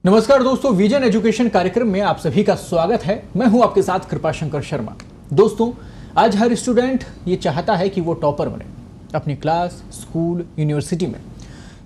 नमस्कार दोस्तों, vision education कार्यक्रम में आप सभी का स्वागत है। मैं हूं आपके साथ कृपाशंकर शर्मा। दोस्तों, आज हर स्टूडेंट ये चाहता है कि वो टॉपर बने अपनी क्लास, स्कूल, यूनिवर्सिटी में।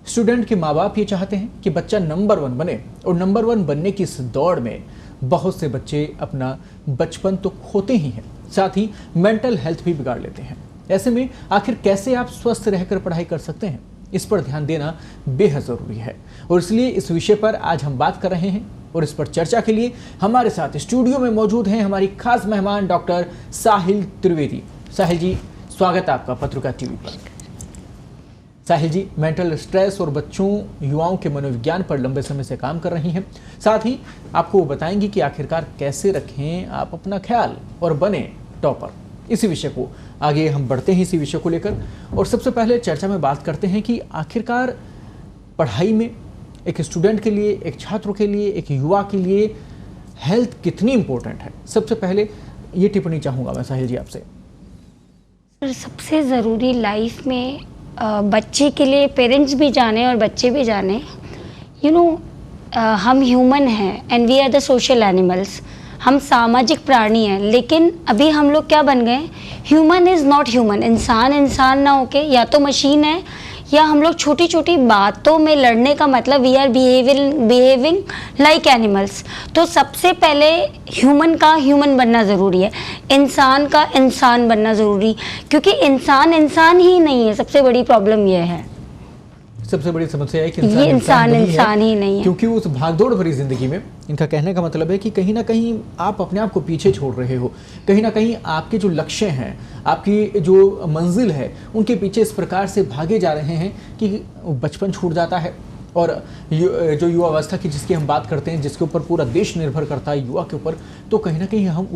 स्टूडेंट के माँ बाप ये चाहते हैं कि बच्चा नंबर 1 बने, और नंबर 1 बनने की इस दौड़ में बहुत से बच्चे अपना बचपन तो खोते ही हैं, साथ ही मेंटल हेल्थ भी बिगाड़ लेते हैं। ऐसे में आखिर कैसे आप स्वस्थ रहकर पढ़ाई कर सकते हैं, इस पर ध्यान देना बेहद ज़रूरी है, और इसलिए इस विषय पर आज हम बात कर रहे हैं। और इस पर चर्चा के लिए हमारे साथ स्टूडियो में मौजूद हैं हमारी खास मेहमान डॉक्टर साहिल त्रिवेदी। साहिल जी, स्वागत है आपका पत्रिका टीवी पर। साहिल जी मेंटल स्ट्रेस और बच्चों युवाओं के मनोविज्ञान पर लंबे समय से काम कर रही हैं, साथ ही आपको वो बताएंगी कि आखिरकार कैसे रखें आप अपना ख्याल और बने टॉपर। इसी विषय को आगे हम बढ़ते हैं, इसी विषय को लेकर। और सबसे पहले चर्चा में बात करते हैं कि आखिरकार पढ़ाई में एक स्टूडेंट के लिए, एक छात्र के लिए, एक युवा के लिए हेल्थ कितनी इम्पोर्टेंट है। सबसे पहले ये टिप्पणी चाहूँगा मैं साहिल जी आपसे। सर, सबसे ज़रूरी लाइफ में बच्चे के लिए पेरेंट्स भी जाने और बच्चे भी जाने, हम ह्यूमन हैं and we are the social animals. हम सामाजिक प्राणी हैं, लेकिन अभी हम लोग क्या बन गए? Human is not human. इंसान ना होके या तो मशीन है, या हम लोग छोटी छोटी बातों में लड़ने का मतलब we are behaving like animals. तो सबसे पहले ह्यूमन का ह्यूमन बनना ज़रूरी है, इंसान का इंसान बनना ज़रूरी, क्योंकि इंसान ही नहीं है। सबसे बड़ी प्रॉब्लम ये है, सबसे बड़ी समस्या है कि इंसान ही नहीं है, क्योंकि उस भागदौड़ भरी जिंदगी में इनका कहने का मतलब है कि कहीं ना कहीं आप अपने आप को पीछे छोड़ रहे हो। कहीं ना कहीं आपके जो लक्ष्य हैं, आपकी जो मंजिल है, उनके पीछे इस प्रकार से भागे जा रहे हैं कि बचपन छूट जाता है। और जो युवा अवस्था की जिसकी हम बात करते हैं, जिसके ऊपर पूरा देश निर्भर करता है, युवा के ऊपर, तो कहीं ना कहीं हम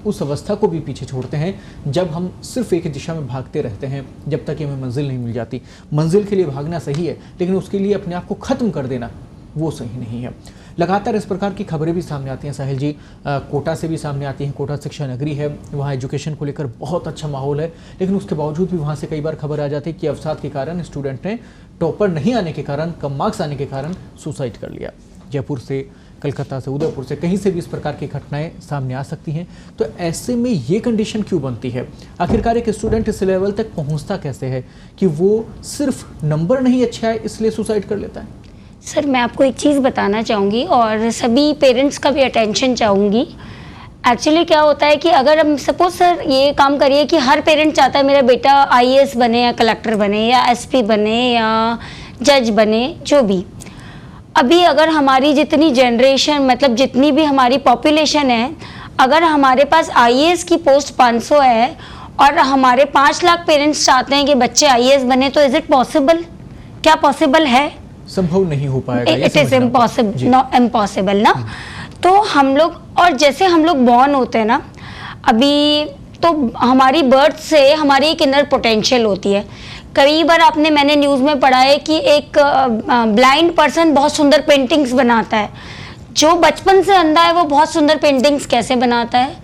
उस अवस्था को भी पीछे छोड़ते हैं जब हम सिर्फ एक दिशा में भागते रहते हैं, जब तक कि हमें मंजिल नहीं मिल जाती। मंजिल के लिए भागना सही है, लेकिन उसके लिए अपने आप को ख़त्म कर देना वो सही नहीं है। लगातार इस प्रकार की खबरें भी सामने आती हैं साहिल जी। कोटा से भी सामने आती हैं। कोटा शिक्षा नगरी है, वहाँ एजुकेशन को लेकर बहुत अच्छा माहौल है, लेकिन उसके बावजूद भी वहाँ से कई बार खबर आ जाती है कि अवसाद के कारण स्टूडेंट ने टॉपर नहीं आने के कारण, कम मार्क्स आने के कारण सुसाइड कर लिया। जयपुर से, कलकत्ता से, उदयपुर से, कहीं से भी इस प्रकार की घटनाएं सामने आ सकती हैं। तो ऐसे में ये कंडीशन क्यों बनती है? आखिरकार एक स्टूडेंट इस लेवल तक पहुँचता कैसे है कि वो सिर्फ नंबर नहीं अच्छा है इसलिए सुसाइड कर लेता है? सर, मैं आपको एक चीज़ बताना चाहूँगी और सभी पेरेंट्स का भी अटेंशन चाहूँगी। एक्चुअली क्या होता है कि अगर हम सपोज सर ये काम करिए कि हर पेरेंट चाहता है मेरा बेटा आईएएस बने या कलेक्टर बने या एसपी बने या जज बने, जो भी। अभी अगर हमारी जितनी जनरेशन, मतलब जितनी भी हमारी पॉपुलेशन है, अगर हमारे पास आईएएस की पोस्ट 500 है और हमारे 5 लाख पेरेंट्स चाहते हैं कि बच्चे आईएएस बने, तो इज़ इट पॉसिबल? क्या पॉसिबल है? संभव नहीं हो पाएगा। इट इज इम्पॉसिबल ना। तो हम लोग, और जैसे हम लोग बॉर्न होते हैं ना, अभी तो हमारी बर्थ से हमारी एक इनर पोटेंशियल होती है। कई बार मैंने न्यूज़ में पढ़ा है कि एक ब्लाइंड पर्सन बहुत सुंदर पेंटिंग्स बनाता है। जो बचपन से अंधा है वो बहुत सुंदर पेंटिंग्स कैसे बनाता है?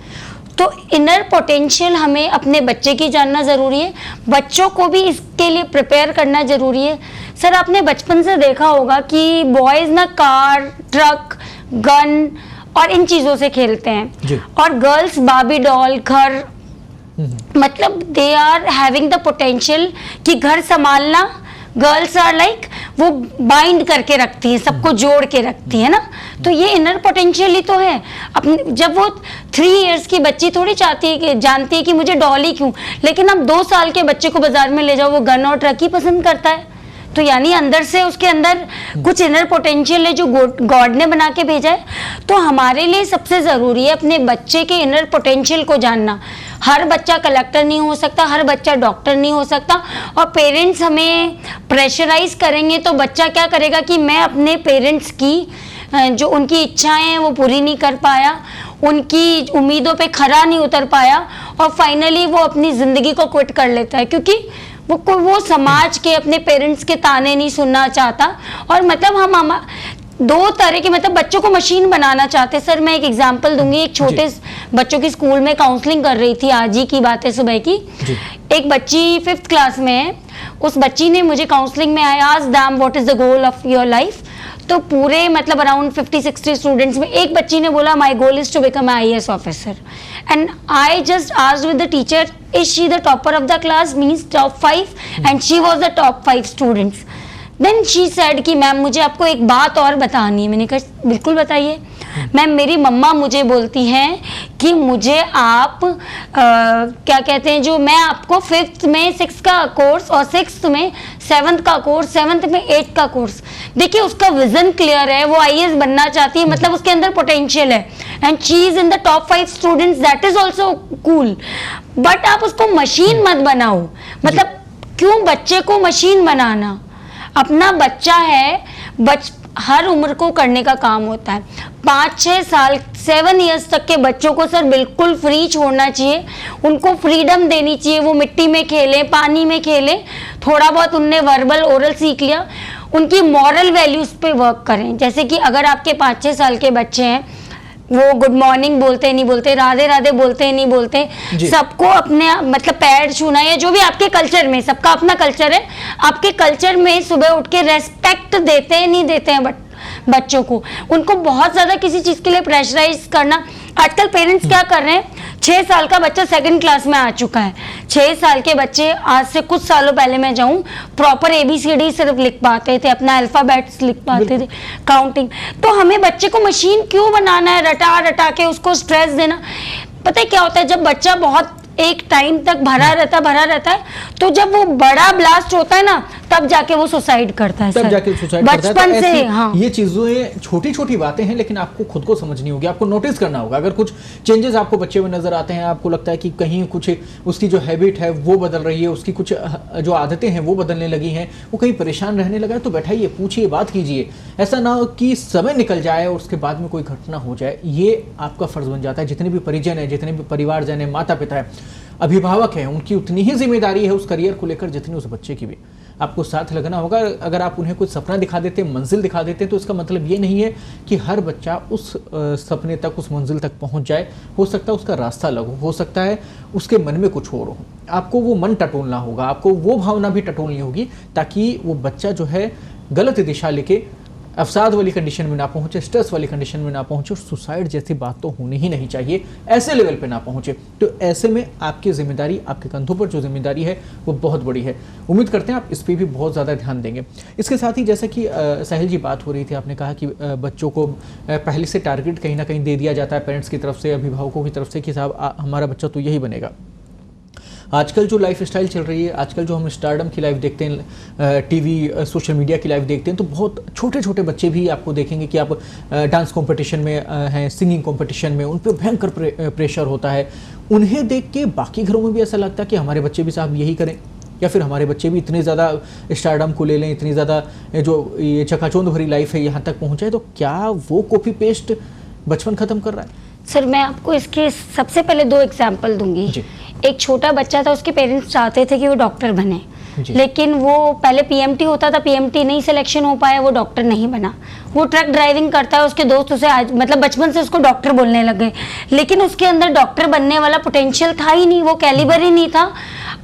तो इनर पोटेंशियल हमें अपने बच्चे की जानना ज़रूरी है, बच्चों को भी इसके लिए प्रिपेयर करना ज़रूरी है। सर, आपने बचपन से देखा होगा कि बॉयज़ ना कार, ट्रक, गन और इन चीज़ों से खेलते हैं, और गर्ल्स बार्बी डॉल, घर, मतलब they are having the potential कि घर संभालना। गर्ल्स आर लाइक वो बाइंड करके रखती हैं, सबको जोड़ के रखती है ना। तो ये इनर पोटेंशियल ही तो है। अपने जब वो 3 इयर्स की बच्ची थोड़ी जानती है कि मुझे डॉल ही क्यों, लेकिन अब 2 साल के बच्चे को बाजार में ले जाओ, वो गन और ट्रक ही पसंद करता है। तो यानी अंदर से उसके अंदर कुछ इनर पोटेंशियल है जो गॉड ने बना के भेजा है। तो हमारे लिए सबसे ज़रूरी है अपने बच्चे के इनर पोटेंशियल को जानना। हर बच्चा कलेक्टर नहीं हो सकता, हर बच्चा डॉक्टर नहीं हो सकता, और पेरेंट्स हमें प्रेशराइज करेंगे तो बच्चा क्या करेगा कि मैं अपने पेरेंट्स की जो उनकी इच्छाएं हैं वो पूरी नहीं कर पाया, उनकी उम्मीदों पे खरा नहीं उतर पाया, और फाइनली वो अपनी ज़िंदगी को क्विट कर लेता है, क्योंकि वो समाज के, अपने पेरेंट्स के ताने नहीं सुनना चाहता। और मतलब हम 2 तरह के, मतलब बच्चों को मशीन बनाना चाहते। सर, मैं एक एग्जांपल दूंगी। एक छोटे बच्चों की स्कूल में काउंसलिंग कर रही थी, आज ही की बात है, सुबह की। एक बच्ची 5th क्लास में है, उस बच्ची ने मुझे काउंसलिंग में आया, आज them what is the goal of your life. तो पूरे मतलब अराउंड 50-60 स्टूडेंट्स में एक बच्ची ने बोला my goal is to become IAS officer, and I just asked with the teacher is she the topper of the class, means top 5, and she was the top 5 students. Then she said कि ma'am मुझे आपको एक बात और बतानी है. मैंने कहा बिल्कुल बताइए. मैम मेरी मम्मा मुझे बोलती हैं कि मुझे आप क्या कहते हैं, जो मैं आपको 5th में 6 का कोर्स और 6th में 7th का कोर्स, 7th में 8th का कोर्स. देखिए उसका विजन क्लियर है, वो IAS बनना चाहती है, मतलब उसके अंदर पोटेंशियल है, and she is in the top 5 students, that is also cool. But आप उसको मशीन मत बनाओ. मतलब क्यों बच्चे को मशीन बनाना? अपना बच्चा है, हर उम्र को करने का काम होता है. 5-6 साल 7 इयर्स तक के बच्चों को सर बिल्कुल फ्री छोड़ना चाहिए. उनको फ्रीडम देनी चाहिए. वो मिट्टी में खेलें, पानी में खेलें, थोड़ा बहुत उनने वर्बल ओरल सीख लिया. उनकी मॉरल वैल्यूज पे वर्क करें. जैसे कि अगर आपके 5-6 साल के बच्चे हैं, वो गुड मॉर्निंग बोलते नहीं बोलते, राधे राधे बोलते नहीं बोलते, सबको अपने मतलब पैर छूना या जो भी आपके कल्चर में, सबका अपना कल्चर है, आपके कल्चर में सुबह उठ के रेस्पेक्ट देते हैं नहीं देते हैं बच्चों को. उनको बहुत ज्यादा किसी चीज के लिए प्रेशराइज करना. आजकल पेरेंट्स क्या कर रहे हैं, 6 साल का बच्चा 2nd क्लास में आ चुका है. 6 साल के बच्चे, आज से कुछ सालों पहले मैं जाऊं, प्रॉपर ABCD सिर्फ लिख पाते थे, अपना अल्फाबेट्स लिख पाते थे, काउंटिंग. तो हमें बच्चे को मशीन क्यों बनाना है, रटा रटा के उसको स्ट्रेस देना? पता है क्या होता है, जब बच्चा बहुत एक टाइम तक भरा रहता है, तो जब वो बड़ा ब्लास्ट होता है ना, तब जाके वो सुसाइड करता है. तब जाके सुसाइड बचपन से. हाँ, ये चीजें छोटी छोटी बातें हैं, लेकिन आपको खुद को समझनी होगी, आपको नोटिस करना होगा. अगर कुछ चेंजेस आपको बच्चे में नजर आते हैं, आपको लगता है कि कहीं कुछ उसकी जो हैबिट है वो बदल रही है, उसकी कुछ जो आदतें हैं वो बदलने लगी हैं, वो कहीं परेशान रहने लगा है, तो बैठाइए, पूछिए, बात कीजिए. ऐसा ना हो कि समय निकल जाए और उसके बाद में कोई घटना हो जाए. ये आपका फर्ज बन जाता है. जितने भी परिजन है, जितने भी परिवारजन है, माता पिता है, अभिभावक हैं, उनकी उतनी ही जिम्मेदारी है उस करियर को लेकर जितनी उस बच्चे की भी. आपको साथ लगना होगा. अगर आप उन्हें कुछ सपना दिखा देते हैं, मंजिल दिखा देते हैं, तो इसका मतलब ये नहीं है कि हर बच्चा उस सपने तक, उस मंजिल तक पहुंच जाए. हो सकता है उसका रास्ता अलग हो सकता है उसके मन में कुछ और हो. आपको वो मन टटोलना होगा, आपको वो भावना भी टटोलनी होगी, ताकि वो बच्चा जो है गलत दिशा लेके अवसाद वाली कंडीशन में ना पहुंचे, स्ट्रेस वाली कंडीशन में ना पहुंचे, और सुसाइड जैसी बात तो होनी ही नहीं चाहिए, ऐसे लेवल पे ना पहुंचे. तो ऐसे में आपकी जिम्मेदारी, आपके कंधों पर जो जिम्मेदारी है वो बहुत बड़ी है. उम्मीद करते हैं आप इस पर भी बहुत ज़्यादा ध्यान देंगे. इसके साथ ही जैसा कि साहिल जी बात हो रही थी, आपने कहा कि बच्चों को पहले से टारगेट कहीं ना कहीं दे दिया जाता है पेरेंट्स की तरफ से, अभिभावकों की तरफ से, कि साहब हमारा बच्चा तो यही बनेगा. आजकल जो लाइफ स्टाइल चल रही है, आजकल जो हम स्टारडम की लाइफ देखते हैं, टीवी सोशल मीडिया की लाइफ देखते हैं, तो बहुत छोटे छोटे बच्चे भी आपको देखेंगे कि आप डांस कंपटीशन में हैं, सिंगिंग कंपटीशन में, उन पर भयंकर प्रेशर होता है. उन्हें देख के बाकी घरों में भी ऐसा लगता है कि हमारे बच्चे भी साहब यही करें, या फिर हमारे बच्चे भी इतने ज़्यादा स्टारडम को ले लें, इतनी ज़्यादा जो ये चकाचौंध भरी लाइफ है यहाँ तक पहुँचाए. तो क्या वो कॉपी पेस्ट बचपन ख़त्म कर रहा है? सर मैं आपको इसके सबसे पहले 2 एग्जाम्पल दूंगी. एक छोटा बच्चा था, उसके पेरेंट्स चाहते थे कि वो डॉक्टर बने, लेकिन वो पहले PMT होता था, PMT नहीं सिलेक्शन हो पाया, वो डॉक्टर नहीं बना. वो ट्रक ड्राइविंग करता है, उसके दोस्त उसे आज मतलब बचपन से उसको डॉक्टर बोलने लग गए, लेकिन उसके अंदर डॉक्टर बनने वाला पोटेंशियल था ही नहीं, वो कैलिबर ही नहीं था.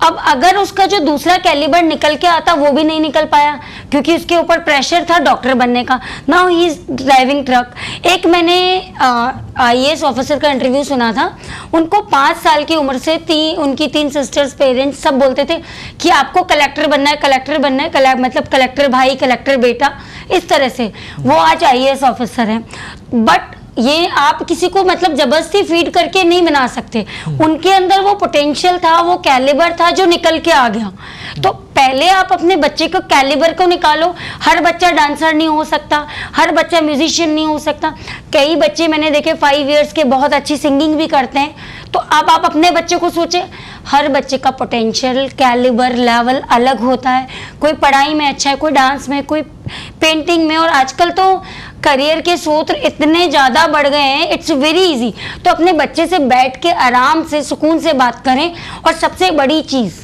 अब अगर उसका जो दूसरा कैलिबर निकल के आता, वो भी नहीं निकल पाया, क्योंकि उसके ऊपर प्रेशर था डॉक्टर बनने का. Now he is driving truck. एक मैंने IAS ऑफिसर का इंटरव्यू सुना था. उनको 5 साल की उम्र से उनकी 3 सिस्टर्स, पेरेंट्स सब बोलते थे कि आपको कलेक्टर बनना है, कलेक्टर बनना है, मतलब कलेक्टर भाई, कलेक्टर बेटा, इस तरह से. वो आज IAS ऑफिसर हैं. बट ये आप किसी को मतलब जबरदस्ती फीड करके नहीं बना सकते. उनके अंदर वो पोटेंशियल था, वो कैलिबर था जो निकल के आ गया. तो पहले आप अपने बच्चे को कैलिबर को निकालो. हर बच्चा डांसर नहीं हो सकता, हर बच्चा म्यूजिशियन नहीं हो सकता. कई बच्चे मैंने देखे 5 इयर्स के बहुत अच्छी सिंगिंग भी करते हैं. तो अब आप अपने बच्चे को सोचें, हर बच्चे का पोटेंशियल, कैलिबर, लेवल अलग होता है. कोई पढ़ाई में अच्छा है, कोई डांस में, कोई पेंटिंग में, और आजकल तो करियर के सूत्र इतने ज़्यादा बढ़ गए हैं, इट्स वेरी इजी. तो अपने बच्चे से बैठ के आराम से सुकून से बात करें. और सबसे बड़ी चीज़,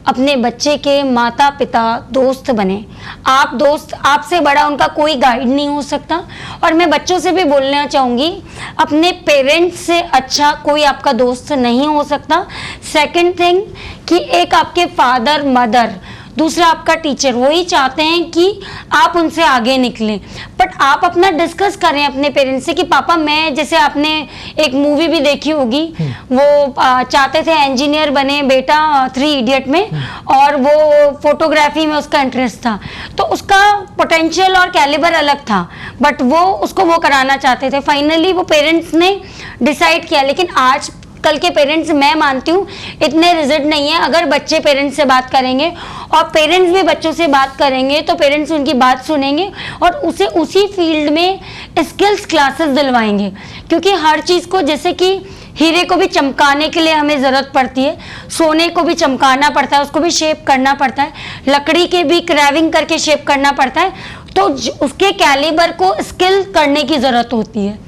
अपने बच्चे के माता पिता दोस्त बने. आप दोस्त, आपसे बड़ा उनका कोई गाइड नहीं हो सकता. और मैं बच्चों से भी बोलना चाहूँगी, अपने पेरेंट्स से अच्छा कोई आपका दोस्त नहीं हो सकता. सेकंड थिंग कि एक आपके फादर मदर दूसरा आपका टीचर, वही चाहते हैं कि आप उनसे आगे निकलें। बट आप अपना डिस्कस करें अपने पेरेंट्स से कि पापा मैं, जैसे आपने एक मूवी भी देखी होगी, वो चाहते थे इंजीनियर बने बेटा 3 इडियट में, और वो फोटोग्राफी में उसका इंटरेस्ट था, तो उसका पोटेंशियल और कैलिबर अलग था, बट वो उसको वो कराना चाहते थे। फाइनली वो पेरेंट्स ने डिसाइड किया। लेकिन आज कल के पेरेंट्स, मैं मानती हूँ, इतने रिजिड नहीं है। अगर बच्चे पेरेंट्स से बात करेंगे और पेरेंट्स भी बच्चों से बात करेंगे तो पेरेंट्स उनकी बात सुनेंगे और उसे उसी फील्ड में स्किल्स क्लासेस दिलवाएंगे। क्योंकि हर चीज़ को, जैसे कि हीरे को भी चमकाने के लिए हमें ज़रूरत पड़ती है, सोने को भी चमकाना पड़ता है, उसको भी शेप करना पड़ता है, लकड़ी के भी क्रैविंग करके शेप करना पड़ता है, तो उसके कैलिबर को स्किल करने की ज़रूरत होती है।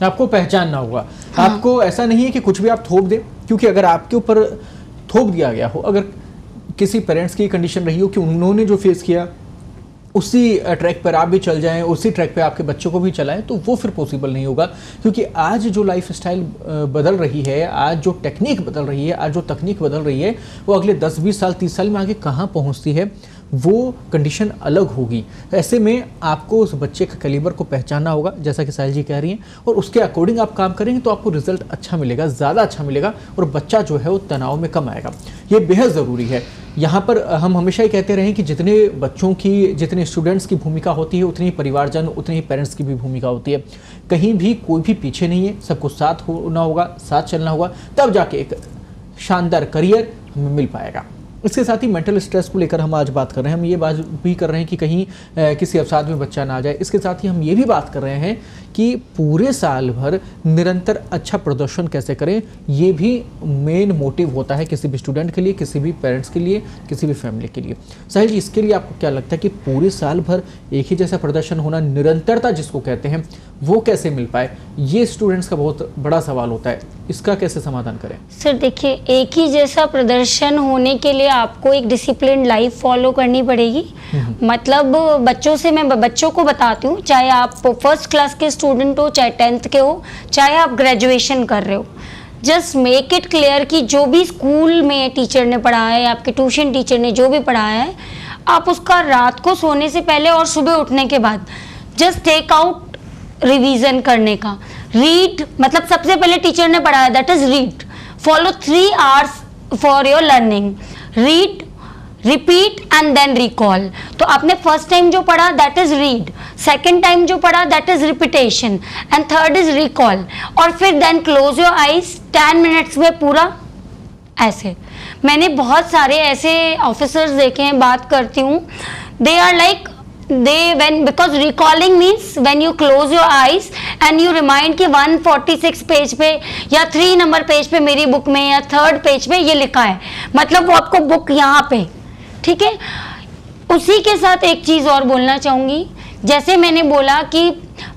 आपको पहचानना होगा। हाँ। आपको ऐसा नहीं है कि कुछ भी आप थोप दें, क्योंकि अगर आपके ऊपर थोप दिया गया हो, अगर किसी पेरेंट्स की कंडीशन रही हो कि उन्होंने जो फेस किया उसी ट्रैक पर आप भी चल जाएं, उसी ट्रैक पे आपके बच्चों को भी चलाएं, तो वो फिर पॉसिबल नहीं होगा। क्योंकि आज जो लाइफ स्टाइल बदल रही है, आज जो टेक्निक बदल रही है, आज जो तकनीक बदल रही है, वो अगले 10-20 साल 30 साल में आगे कहाँ पहुँचती है, वो कंडीशन अलग होगी। ऐसे में आपको उस बच्चे का कैलिबर को पहचानना होगा, जैसा कि साहिल जी कह रही हैं, और उसके अकॉर्डिंग आप काम करेंगे तो आपको रिजल्ट अच्छा मिलेगा, ज़्यादा अच्छा मिलेगा, और बच्चा जो है वो तनाव में कम आएगा। ये बेहद ज़रूरी है। यहाँ पर हम हमेशा ही कहते रहे कि जितने बच्चों की, जितने स्टूडेंट्स की भूमिका होती है, उतनी ही परिवारजन, उतनी ही पेरेंट्स की भी भूमिका होती है। कहीं भी कोई भी पीछे नहीं है, सबको साथ होना होगा, साथ चलना होगा, तब जाके एक शानदार करियर हमें मिल पाएगा। इसके साथ ही मेंटल स्ट्रेस को लेकर हम आज बात कर रहे हैं। हम ये बात भी कर रहे हैं कि कहीं किसी अवसाद में बच्चा ना आ जाए। इसके साथ ही हम ये भी बात कर रहे हैं कि पूरे साल भर निरंतर अच्छा प्रदर्शन कैसे करें। ये भी मेन मोटिव होता है किसी भी स्टूडेंट के लिए, किसी भी पेरेंट्स के लिए, किसी भी फैमिली के लिए। साहिल जी, इसके लिए आपको क्या लगता है कि पूरे साल भर एक ही जैसा प्रदर्शन होना, निरंतरता जिसको कहते हैं, वो कैसे मिल पाए? ये स्टूडेंट्स का बहुत बड़ा सवाल होता है। इसका कैसे समाधान करें? सर देखिए, एक ही जैसा प्रदर्शन होने के लिए आपको एक डिसिप्लिन लाइफ फॉलो करनी पड़ेगी। मतलब बच्चों से, मैं बच्चों को बताती हूँ, चाहे आप फर्स्ट क्लास के स्टूडेंट हो, चाहे 10th के हो, चाहे आप ग्रेजुएशन कर रहे हो, जस्ट मेक इट क्लियर कि जो भी स्कूल में टीचर ने पढ़ाया है, आपके ट्यूशन टीचर ने जो भी पढ़ाया है, आप उसका रात को सोने से पहले और सुबह उठने के बाद जस्ट टेक आउट रिवीजन करने का। रीड, मतलब सबसे पहले टीचर ने पढ़ाया, that is read. Follow 3 hours for your learning. Read, repeat and then recall. तो आपने फर्स्ट टाइम जो पढ़ा that is read, second time जो पढ़ा that is repetition, and third is recall. और फिर then close your eyes 10 minutes में पूरा ऐसे। मैंने बहुत सारे ऐसे ऑफिसर्स देखे हैं, बात करती हूँ, they are like because recalling means when you close your eyes and you remind कि 146 पेज पे या 3 नंबर पेज पे मेरी बुक में या 3rd पेज पे ये लिखा है, मतलब वो आपको बुक यहाँ पे, ठीक है। उसी के साथ एक चीज़ और बोलना चाहूँगी, जैसे मैंने बोला कि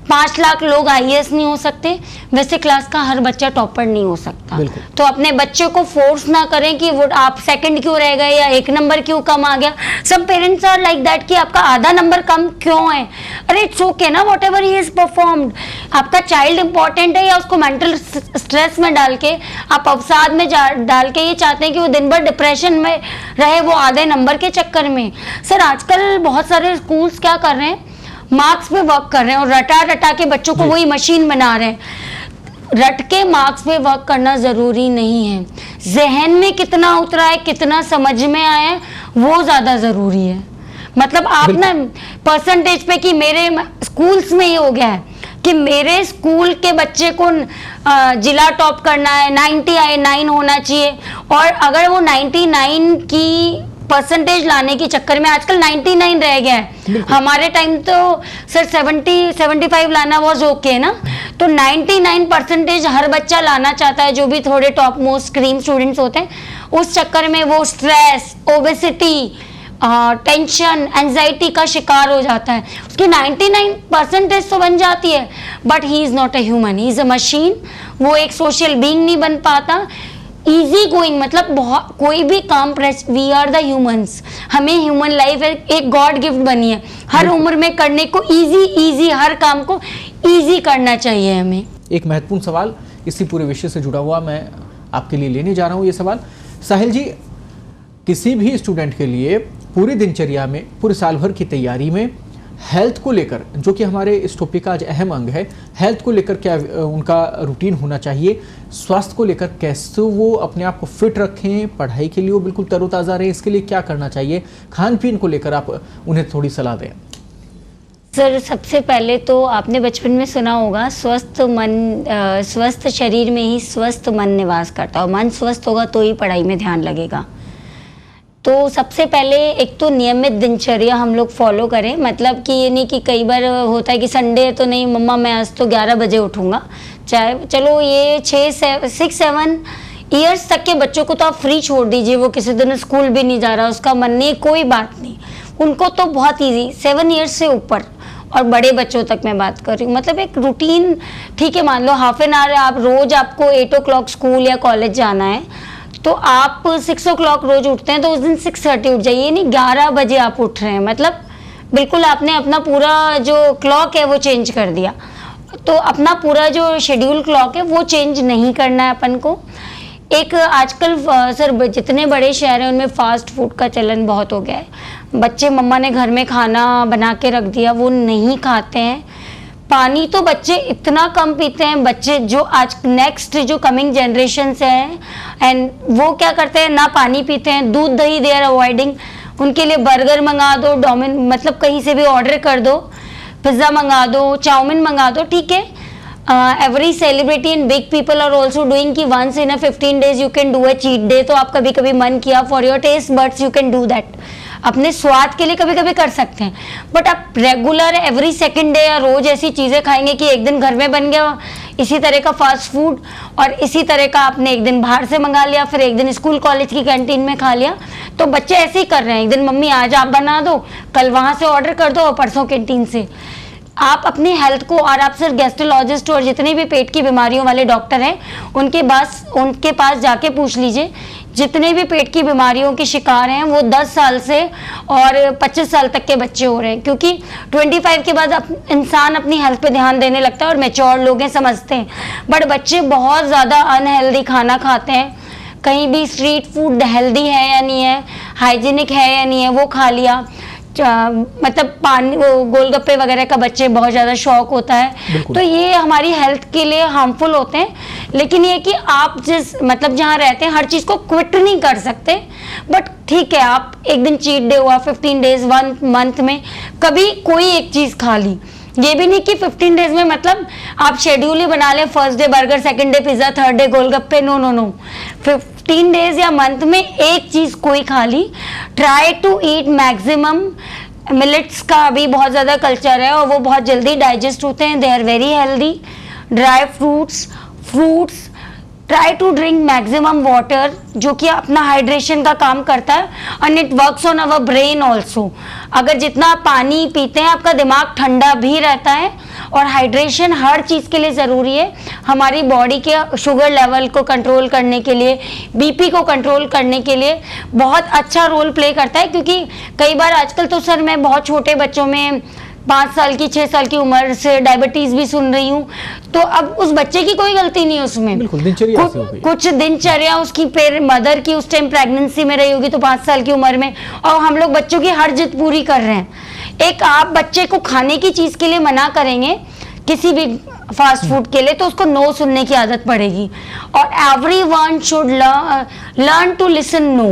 5 लाख लोग IAS नहीं हो सकते, वैसे क्लास का हर बच्चा टॉपर नहीं हो सकता। तो अपने बच्चे को फोर्स ना करें कि वो आप सेकंड क्यों रह गए या 1 नंबर क्यों कम आ गया। सब पेरेंट्स आर लाइक दैट कि आपका आधा नंबर कम क्यों है। अरे इट्स ओके ना, what ever he is performed. आपका चाइल्ड इंपॉर्टेंट है या उसको मेंटल स्ट्रेस में डाल के, आप अवसाद में डाल के ये चाहते हैं कि वो दिन भर डिप्रेशन में रहे, वो आधे नंबर के चक्कर में। सर आजकल बहुत सारे स्कूल्स क्या कर रहे हैं, मार्क्स पे वर्क कर रहे हैं और रटा रटा के बच्चों को वही मशीन बना रहे हैं। रट के मार्क्स पे वर्क करना ज़रूरी नहीं है, जहन में कितना उतरा है, कितना समझ में आया है, वो ज़्यादा ज़रूरी है। मतलब आप ना परसेंटेज पे कि मेरे स्कूल्स में ये हो गया है कि मेरे स्कूल के बच्चे को जिला टॉप करना है, 99 होना चाहिए, और अगर वो 99 की परसेंटेज लाने के चक्कर में आजकल 99 रह गया है। हमारे टाइम तो सर 70-75 लाना वॉज ओके ना। तो 99% हर बच्चा लाना चाहता है, जो भी थोड़े टॉप मोस्ट क्रीम स्टूडेंट्स होते हैं। उस चक्कर में वो स्ट्रेस, ओबेसिटी, टेंशन, एंजाइटी का शिकार हो जाता है। उसकी 99% तो बन जाती है, but he is not a human, he is a machine. वो एक सोशल बीइंग नहीं बन पाता। इजी गोइंग मतलब बहुत कोई भी काम, वी आर द ह्यूमंस, हमें ह्यूमन लाइफ एक गॉड गिफ्ट बनी है, हर उम्र में करने को इजी हर काम को इजी करना चाहिए हमें। एक महत्वपूर्ण सवाल इसी पूरे विषय से जुड़ा हुआ मैं आपके लिए लेने जा रहा हूँ। ये सवाल साहिल जी, किसी भी स्टूडेंट के लिए पूरी दिनचर्या में, पूरे साल भर की तैयारी में हेल्थ को लेकर, जो कि हमारे इस टॉपिक का आज अहम अंग है, हेल्थ को लेकर क्या उनका रूटीन होना चाहिए, स्वास्थ्य को लेकर कैसे वो अपने आप को फिट रखें, पढ़ाई के लिए वो बिल्कुल तरोताज़ा रहे, इसके लिए क्या करना चाहिए, खान पीन को लेकर आप उन्हें थोड़ी सलाह दें। सर, सबसे पहले तो आपने बचपन में सुना होगा, स्वस्थ शरीर में ही स्वस्थ मन निवास करता है, और मन स्वस्थ होगा तो ही पढ़ाई में ध्यान लगेगा। तो सबसे पहले एक तो नियमित दिनचर्या हम लोग फॉलो करें, मतलब कि ये नहीं कि कई बार होता है कि संडे है तो नहीं मम्मा मैं आज तो 11 बजे उठूँगा, चाहे चलो ये 6-7 ईयर्स तक के बच्चों को तो आप फ्री छोड़ दीजिए, वो किसी दिन स्कूल भी नहीं जा रहा, उसका मन नहीं, कोई बात नहीं, उनको तो बहुत ईजी, 7 ईयर्स से ऊपर और बड़े बच्चों तक मैं बात कर रही हूँ, मतलब एक रूटीन, ठीक है मान लो हाफ एन आवर, आप रोज आपको 8 o'clock स्कूल या कॉलेज जाना है तो आप 6 o'clock रोज उठते हैं तो उस दिन 6:30 उठ जाइए, नहीं 11 बजे आप उठ रहे हैं, मतलब बिल्कुल आपने अपना पूरा जो क्लॉक है वो चेंज कर दिया। तो अपना पूरा जो शेड्यूल क्लॉक है वो चेंज नहीं करना है अपन को। एक आजकल सर जितने बड़े शहर हैं उनमें फास्ट फूड का चलन बहुत हो गया है, बच्चे मम्मा ने घर में खाना बना के रख दिया वो नहीं खाते हैं। पानी तो बच्चे इतना कम पीते हैं, बच्चे जो आज नेक्स्ट जो कमिंग जनरेशन हैं एंड वो क्या करते हैं, ना पानी पीते हैं, दूध दही दे आर अवॉइडिंग। उनके लिए बर्गर मंगा दो, मतलब कहीं से भी ऑर्डर कर दो, पिज्ज़ा मंगा दो, चाउमीन मंगा दो, ठीक है। Every celebrity and big people are also doing कि once in 15 days you can do a cheat day, तो आप कभी कभी मन किया for your taste buds you can do that, अपने स्वाद के लिए कभी कभी कर सकते हैं। बट आप रेगुलर एवरी सेकंड डे या रोज ऐसी चीज़ें खाएंगे कि एक दिन घर में बन गया इसी तरह का फास्ट फूड और इसी तरह का आपने एक दिन बाहर से मंगा लिया, फिर एक दिन स्कूल कॉलेज की कैंटीन में खा लिया, तो बच्चे ऐसे ही कर रहे हैं, एक दिन मम्मी आज आप बना दो, कल वहाँ से ऑर्डर कर दो और परसों कैंटीन से। आप अपनी हेल्थ को, और आप सिर्फ गैस्ट्रोलॉजिस्ट और जितने भी पेट की बीमारियों वाले डॉक्टर हैं उनके पास जाके पूछ लीजिए, जितने भी पेट की बीमारियों के शिकार हैं वो 10 साल से और 25 साल तक के बच्चे हो रहे हैं, क्योंकि 25 के बाद इंसान अपनी हेल्थ पे ध्यान देने लगता है और मैच्योर लोग हैं, समझते हैं। बट बच्चे बहुत ज़्यादा अनहेल्दी खाना खाते हैं, कहीं भी स्ट्रीट फूड हेल्दी है या नहीं है, हाइजीनिक है या नहीं है, वो खा लिया, मतलब पानी वो गोलगप्पे वगैरह का बच्चे बहुत ज़्यादा शौक होता है, तो ये हमारी हेल्थ के लिए हार्मफुल होते हैं। लेकिन ये कि आप जिस मतलब जहाँ रहते हैं हर चीज़ को क्विट नहीं कर सकते, बट ठीक है आप एक दिन चीट डे हुआ, 15 days 1 month में कभी कोई एक चीज़ खा ली, ये भी नहीं कि 15 days में मतलब आप शेड्यूल ही बना लें, first day burger, second day pizza, third day गोलगप्पे, नो 15 days या मंथ में एक चीज़ कोई खा ली। Try to eat maximum, millets का अभी बहुत ज़्यादा कल्चर है और वो बहुत जल्दी डाइजेस्ट होते हैं, they are very healthy. Dry fruits, try to drink maximum water, जो कि अपना हाइड्रेशन का काम करता है and it works on our brain also. अगर जितना आप पानी पीते हैं आपका दिमाग ठंडा भी रहता है, और हाइड्रेशन हर चीज़ के लिए ज़रूरी है, हमारी बॉडी के शुगर लेवल को कंट्रोल करने के लिए, बीपी को कंट्रोल करने के लिए बहुत अच्छा रोल प्ले करता है। क्योंकि कई बार आजकल तो सर मैं बहुत छोटे बच्चों में 5 साल की 6 साल की उम्र से डायबिटीज भी सुन रही हूँ, तो अब उस बच्चे की कोई गलती नहीं है उसमें, बिल्कुल दिनचर्या ऐसी हो गई। कुछ दिनचर्या उसकी मदर की उस टाइम प्रेगनेंसी में रही होगी तो 5 साल की उम्र में, और हम लोग बच्चों की हर जिद पूरी कर रहे हैं। एक आप बच्चे को खाने की चीज के लिए मना करेंगे किसी भी फास्ट फूड के लिए तो उसको नो सुनने की आदत पड़ेगी, और everyone should learn to listen no.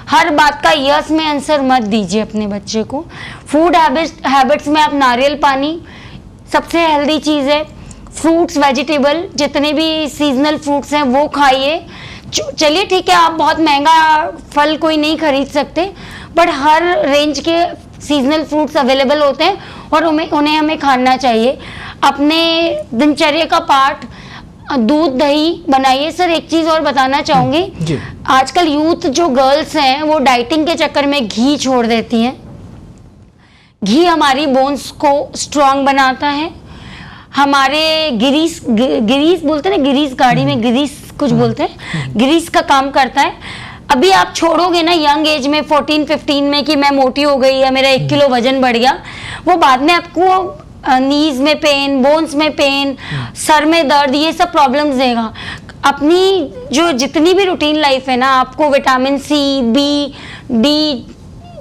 हर बात का यस में आंसर मत दीजिए अपने बच्चे को। फूड हैबिट्स में आप नारियल पानी सबसे हेल्दी चीज़ है, फ्रूट्स वेजिटेबल जितने भी सीजनल फ्रूट्स हैं वो खाइए। चलिए ठीक है आप बहुत महंगा फल कोई नहीं खरीद सकते, बट हर रेंज के सीजनल फ्रूट्स अवेलेबल होते हैं और उन्हें हमें खाना चाहिए। अपने दिनचर्या का पार्ट दूध दही बनाइए। सर एक चीज़ और बताना चाहूँगी, आजकल यूथ जो गर्ल्स हैं वो डाइटिंग के चक्कर में घी छोड़ देती हैं। घी हमारी बोन्स को स्ट्रांग बनाता है, हमारे गिरीस बोलते हैं ना, गिरीस गाड़ी में गिरीस कुछ बोलते हैं, गिरीस का काम करता है। अभी आप छोड़ोगे ना यंग एज में 14-15 में कि मैं मोटी हो गई या मेरा 1 किलो वजन बढ़ गया, वो बाद में आपको नीज में पेन, बोन्स में पेन, सर में दर्द, ये सब प्रॉब्लम्स देगा। अपनी जो जितनी भी रूटीन लाइफ है ना, आपको विटामिन सी, बी, डी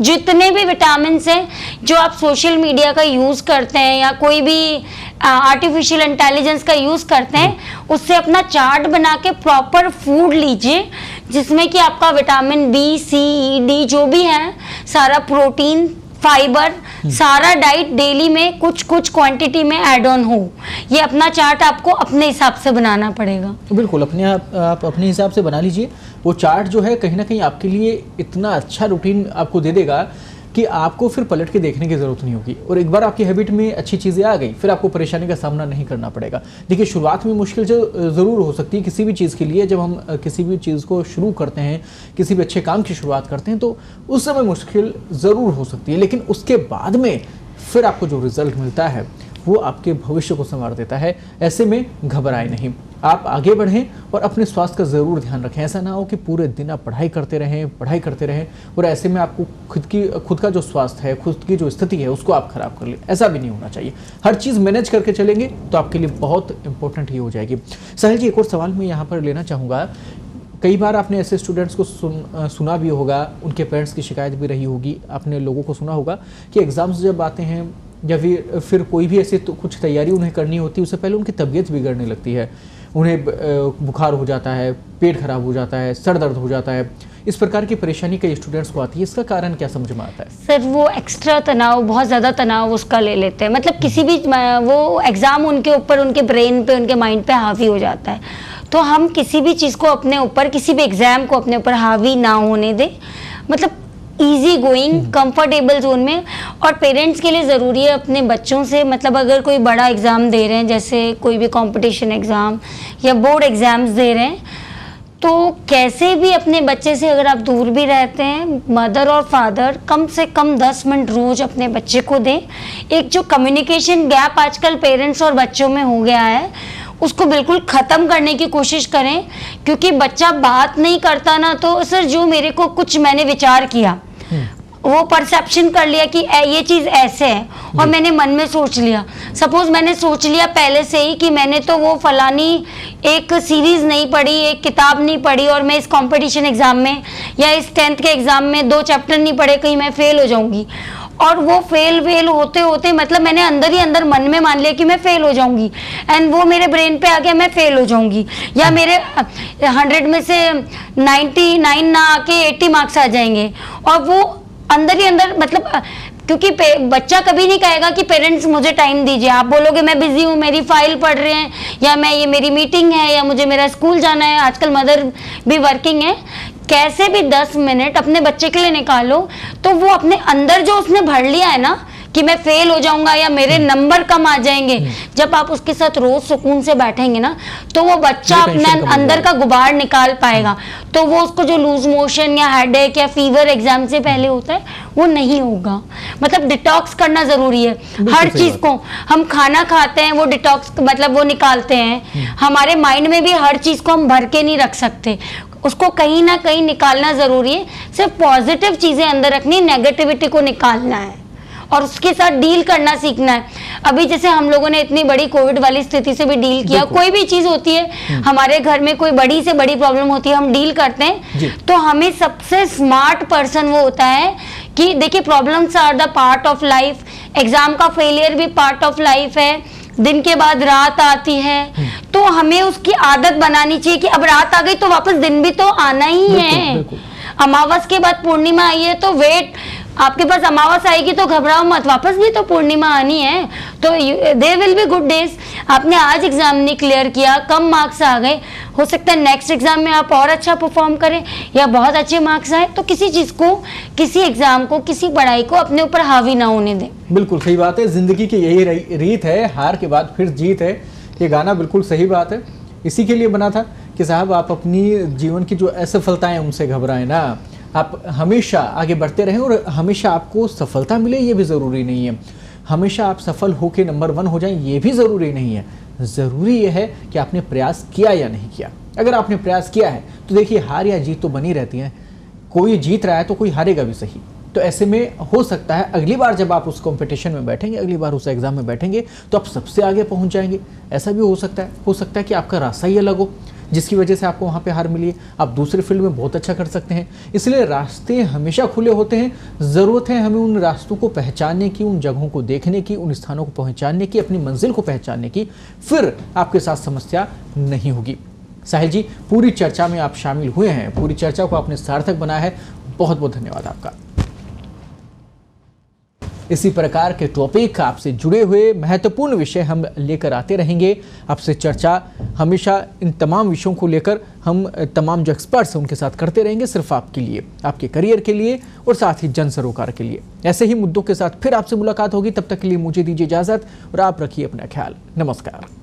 जितने भी विटामिन हैं जो आप सोशल मीडिया का यूज़ करते हैं या कोई भी आर्टिफिशियल इंटेलिजेंस का यूज़ करते हैं, उससे अपना चार्ट बना के प्रॉपर फूड लीजिए जिसमें कि आपका विटामिन बी, सी, ई, डी जो भी है, सारा प्रोटीन, फाइबर, सारा डाइट डेली में कुछ कुछ क्वांटिटी में ऐड ऑन हो। ये अपना चार्ट आपको अपने हिसाब से बनाना पड़ेगा। बिल्कुल, आप अपने हिसाब से बना लीजिए। वो चार्ट जो है कहीं ना कहीं आपके लिए इतना अच्छा रूटीन आपको दे देगा कि आपको फिर पलट के देखने की ज़रूरत नहीं होगी, और एक बार आपकी हैबिट में अच्छी चीज़ें आ गई फिर आपको परेशानी का सामना नहीं करना पड़ेगा। देखिए, शुरुआत में मुश्किल जो ज़रूर हो सकती है किसी भी चीज़ के लिए, जब हम किसी भी चीज़ को शुरू करते हैं, किसी भी अच्छे काम की शुरुआत करते हैं, तो उस समय मुश्किल ज़रूर हो सकती है, लेकिन उसके बाद में फिर आपको जो रिजल्ट मिलता है वो आपके भविष्य को संवार देता है। ऐसे में घबराए नहीं, आप आगे बढ़ें और अपने स्वास्थ्य का ज़रूर ध्यान रखें। ऐसा ना हो कि पूरे दिन आप पढ़ाई करते रहें और ऐसे में आपको खुद का जो स्वास्थ्य है, खुद की जो स्थिति है, उसको आप खराब कर लें। ऐसा भी नहीं होना चाहिए। हर चीज़ मैनेज करके चलेंगे तो आपके लिए बहुत इंपॉर्टेंट ही हो जाएगी। साहिल जी, एक और सवाल मैं यहाँ पर लेना चाहूँगा। कई बार आपने ऐसे स्टूडेंट्स को सुना भी होगा, उनके पेरेंट्स की शिकायत भी रही होगी, आपने लोगों को सुना होगा कि एग्ज़ाम्स जब आते हैं या फिर कोई भी ऐसे तो कुछ तैयारी उन्हें करनी होती है, उससे पहले उनकी तबीयत बिगड़ने लगती है, उन्हें बुखार हो जाता है, पेट खराब हो जाता है, सर दर्द हो जाता है। इस प्रकार की परेशानी कई स्टूडेंट्स को आती है। इसका कारण क्या समझ में आता है? सर, वो एक्स्ट्रा तनाव, बहुत ज़्यादा तनाव उसका ले लेते हैं। मतलब किसी भी वो एग्ज़ाम उनके ऊपर, उनके ब्रेन पे, उनके माइंड पे हावी हो जाता है। तो हम किसी भी चीज़ को अपने ऊपर, किसी भी एग्ज़ाम को अपने ऊपर हावी ना होने दें। मतलब इजी गोइंग, कंफर्टेबल जोन में। और पेरेंट्स के लिए ज़रूरी है अपने बच्चों से, मतलब अगर कोई बड़ा एग्ज़ाम दे रहे हैं, जैसे कोई भी कंपटीशन एग्ज़ाम या बोर्ड एग्ज़ाम्स दे रहे हैं, तो कैसे भी अपने बच्चे से, अगर आप दूर भी रहते हैं, मदर और फादर कम से कम 10 मिनट रोज़ अपने बच्चे को दें। एक जो कम्युनिकेशन गैप आजकल पेरेंट्स और बच्चों में हो गया है, उसको बिल्कुल ख़त्म करने की कोशिश करें। क्योंकि बच्चा बात नहीं करता ना, तो सर जो मेरे को कुछ मैंने विचार किया, वो परसेप्शन कर लिया कि ये चीज़ ऐसे है, और मैंने मन में सोच लिया। सपोज मैंने सोच लिया पहले से ही कि मैंने तो वो फलानी एक सीरीज़ नहीं पढ़ी, एक किताब नहीं पढ़ी, और मैं इस कंपटीशन एग्ज़ाम में या इस 10th के एग्ज़ाम में 2 चैप्टर नहीं पढ़े, कहीं मैं फेल हो जाऊंगी। और वो फेल होते होते, मतलब मैंने अंदर ही अंदर मन में मान लिया कि मैं फेल हो जाऊंगी, एंड वो मेरे ब्रेन पे आ गया मैं फेल हो जाऊंगी, या मेरे 100 में से 99 ना आके 80 मार्क्स आ जाएंगे। और वो अंदर ही अंदर, मतलब क्योंकि बच्चा कभी नहीं कहेगा कि पेरेंट्स मुझे टाइम दीजिए। आप बोलोगे मैं बिजी हूँ, मेरी फाइल पढ़ रहे हैं, या मैं ये मेरी मीटिंग है, या मुझे मेरा स्कूल जाना है, आजकल मदर भी वर्किंग है। कैसे भी 10 मिनट अपने बच्चे के लिए निकालो, तो वो अपने अंदर जो उसने भर लिया है ना कि मैं फेल हो जाऊंगा या मेरे नंबर कम आ जाएंगे, जब आप उसके साथ रोज सुकून से बैठेंगे ना, तो वो बच्चा अपना अंदर का गुबार निकाल पाएगा। तो वो उसको जो लूज मोशन या हेडेक या फीवर एग्जाम से पहले होता है, वो नहीं होगा। मतलब डिटॉक्स करना जरूरी है। हर चीज को, हम खाना खाते हैं वो डिटॉक्स, मतलब वो निकालते हैं। हमारे माइंड में भी हर चीज को हम भर के नहीं रख सकते, उसको कहीं ना कहीं निकालना जरूरी है। सिर्फ पॉजिटिव चीजें अंदर रखनी, नेगेटिविटी को निकालना है और उसके साथ डील करना सीखना है। अभी जैसे हम लोगों ने इतनी बड़ी कोविड वाली स्थिति से भी डील किया, कोई भी चीज होती है हमारे घर में, कोई बड़ी से बड़ी प्रॉब्लम होती है, हम डील करते हैं, तो हमें सबसे स्मार्ट पर्सन वो होता है कि देखिए, problems are the part of life. Exam का फेलियर भी पार्ट ऑफ लाइफ है, दिन के बाद रात आती है, तो हमें उसकी आदत बनानी चाहिए कि अब रात आ गई तो वापस दिन भी तो आना ही है। अमावस के बाद पूर्णिमा आई है, तो वेट, आपके पास अमावस आएगी तो घबराओ मत, वापस भी तो पूर्णिमा आनी है, तो there will be good days. आपने आज एग्जाम नहीं क्लियर किया, कम मार्क्स आ गए, हो सकता है नेक्स्ट एग्जाम में आप और अच्छा परफॉर्म करें या बहुत अच्छे मार्क्स आए। तो किसी चीज को, किसी एग्जाम को, किसी पढ़ाई को अपने ऊपर हावी ना होने दें। बिल्कुल सही बात है, जिंदगी की यही रीत है, हार के बाद फिर जीत है। ये गाना बिल्कुल सही बात है, इसी के लिए बना था कि साहब आप अपनी जीवन की जो असफलताएं उनसे घबराएं ना, आप हमेशा आगे बढ़ते रहें और हमेशा आपको सफलता मिले ये भी ज़रूरी नहीं है, हमेशा आप सफल होकर नंबर 1 हो जाएं ये भी ज़रूरी नहीं है। ज़रूरी यह है कि आपने प्रयास किया या नहीं किया। अगर आपने प्रयास किया है तो देखिए, हार या जीत तो बनी रहती है, कोई जीत रहा है तो कोई हारेगा भी सही। तो ऐसे में हो सकता है अगली बार जब आप उस कंपटीशन में बैठेंगे, अगली बार उस एग्ज़ाम में बैठेंगे, तो आप सबसे आगे पहुंच जाएंगे। ऐसा भी हो सकता है कि आपका रास्ता ही अलग हो। जिसकी वजह से आपको वहाँ पे हार मिली है। आप दूसरे फील्ड में बहुत अच्छा कर सकते हैं। इसलिए रास्ते हमेशा खुले होते हैं। ज़रूरत है हमें उन रास्तों को पहचानने की, उन जगहों को देखने की, उन स्थानों को पहचानने की, अपनी मंजिल को पहचानने की, फिर आपके साथ समस्या नहीं होगी। साहिल जी, पूरी चर्चा में आप शामिल हुए हैं, पूरी चर्चा को आपने सार्थक बनाया है, बहुत बहुत धन्यवाद आपका। इसी प्रकार के टॉपिक आपसे जुड़े हुए महत्वपूर्ण विषय हम लेकर आते रहेंगे। आपसे चर्चा हमेशा इन तमाम विषयों को लेकर हम तमाम जो एक्सपर्ट्स हैं उनके साथ करते रहेंगे, सिर्फ आपके लिए, आपके करियर के लिए और साथ ही जन सरोकार के लिए। ऐसे ही मुद्दों के साथ फिर आपसे मुलाकात होगी। तब तक के लिए मुझे दीजिए इजाज़त और आप रखिए अपना ख्याल। नमस्कार।